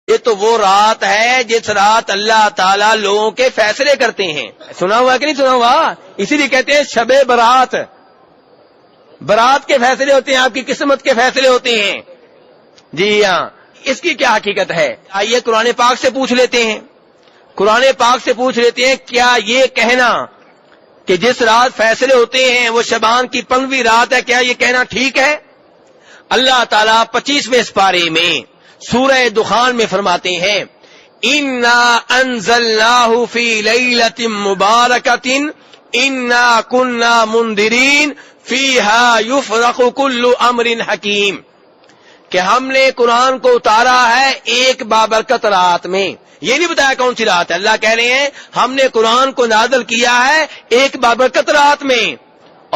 یہ تو وہ رات ہے جس رات اللہ تعالیٰ لوگوں کے فیصلے کرتے ہیں. سنا ہوا کہ نہیں سنا ہوا؟ اسی لیے کہتے ہیں شب برات. برات کے فیصلے ہوتے ہیں، آپ کی قسمت کے فیصلے ہوتے ہیں. جی ہاں، اس کی کیا حقیقت ہے؟ آئیے قرآن پاک سے پوچھ لیتے ہیں. قرآن پاک سے پوچھ لیتے ہیں، کیا یہ کہنا کہ جس رات فیصلے ہوتے ہیں وہ شعبان کی 15ویں رات ہے، کیا یہ کہنا ٹھیک ہے؟ اللہ تعالیٰ 25ویں سپارے میں سورہ دخان میں فرماتے ہیں، اِنَّا أَنزَلْنَاهُ فِي لَيْلَةٍ مُبَارَكَةٍ اِنَّا كُنَّا مُنذِرِينَ فِيهَا يُفْرَقُ كُلُّ أَمْرٍ حَكِيمٍ، کہ ہم نے قرآن کو اتارا ہے ایک بابرکت رات میں. یہ نہیں بتایا کون سی رات ہے. اللہ کہہ رہے ہیں ہم نے قرآن کو نازل کیا ہے ایک بابرکت رات میں.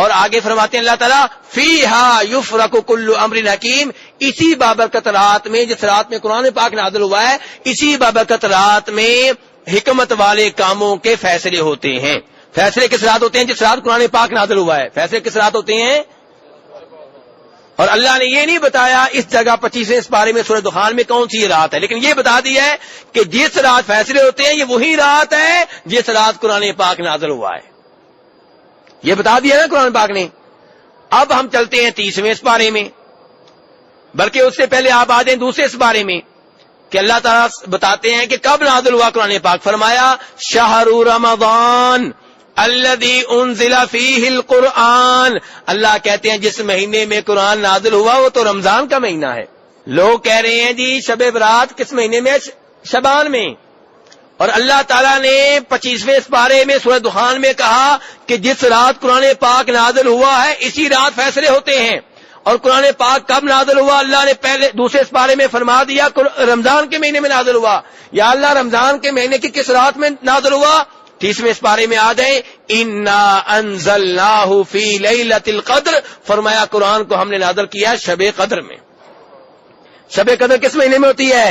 اور آگے فرماتے ہیں اللہ تعالیٰ فیہا یفرق کل امر حکیم، اسی بابرکت رات میں، جس رات میں قرآن پاک نازل ہوا ہے، اسی بابرکت رات میں حکمت والے کاموں کے فیصلے ہوتے ہیں. فیصلے کس رات ہوتے ہیں؟ جس رات قرآن پاک نازل ہوا ہے. فیصلے کس رات ہوتے ہیں؟ اور اللہ نے یہ نہیں بتایا اس جگہ 25ویں سپارے میں سورہ دخان میں کون سی رات ہے، لیکن یہ بتا دیا ہے کہ جس رات فیصلے ہوتے ہیں یہ وہی رات ہے جس رات قرآن پاک نازل ہوا ہے. یہ بتا دیا نا قرآن پاک نے. اب ہم چلتے ہیں 30ویں سپارے میں، بلکہ اس سے پہلے آپ آ جائیں دوسرے سپارے میں کہ اللہ تعالیٰ بتاتے ہیں کہ کب نازل ہوا قرآن پاک. فرمایا شہر رمضان الذی انزل فیہ القرآن، اللہ کہتے ہیں جس مہینے میں قرآن نازل ہوا وہ تو رمضان کا مہینہ ہے. لوگ کہہ رہے ہیں جی شب برات کس مہینے میں؟ شعبان میں. اور اللہ تعالیٰ نے 25ویں سپارے میں سورہ دخان میں کہا کہ جس رات قرآن پاک نازل ہوا ہے اسی رات فیصلے ہوتے ہیں. اور قرآن پاک کب نازل ہوا؟ اللہ نے پہلے دوسرے سپارے میں فرما دیا رمضان کے مہینے میں نازل ہوا. یا اللہ رمضان کے مہینے کی کس رات میں نازل ہوا؟ 30ویں سپارے میں آ جائیں، اِنَّا أَنزَلْنَاهُ فِي لَيْلَةِ الْقَدْرِ، فرمایا قرآن کو ہم نے نازل کیا شب قدر میں. شب قدر کس مہینے میں ہوتی ہے؟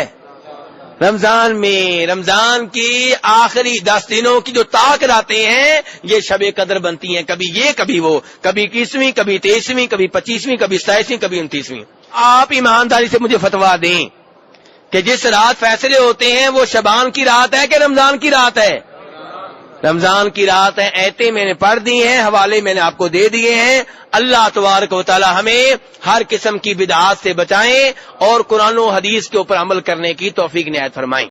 رمضان میں. رمضان کی آخری 10 دنوں کی جو طاق راتیں ہیں یہ شب قدر بنتی ہیں. کبھی یہ کبھی وہ، کبھی 21ویں، کبھی 23ویں، کبھی 25ویں، کبھی 27ویں، کبھی 29ویں. آپ ایمانداری سے مجھے فتویٰ دیں کہ جس رات فیصلے ہوتے ہیں وہ شعبان کی رات ہے کہ رمضان کی رات ہے؟ رمضان کی رات ہے. ایتیں میں نے پڑھ دی ہیں، حوالے میں نے آپ کو دے دیے ہیں. اللہ تبارک و تعالی ہمیں ہر قسم کی بدعات سے بچائیں اور قرآن و حدیث کے اوپر عمل کرنے کی توفیق عنایت فرمائیں.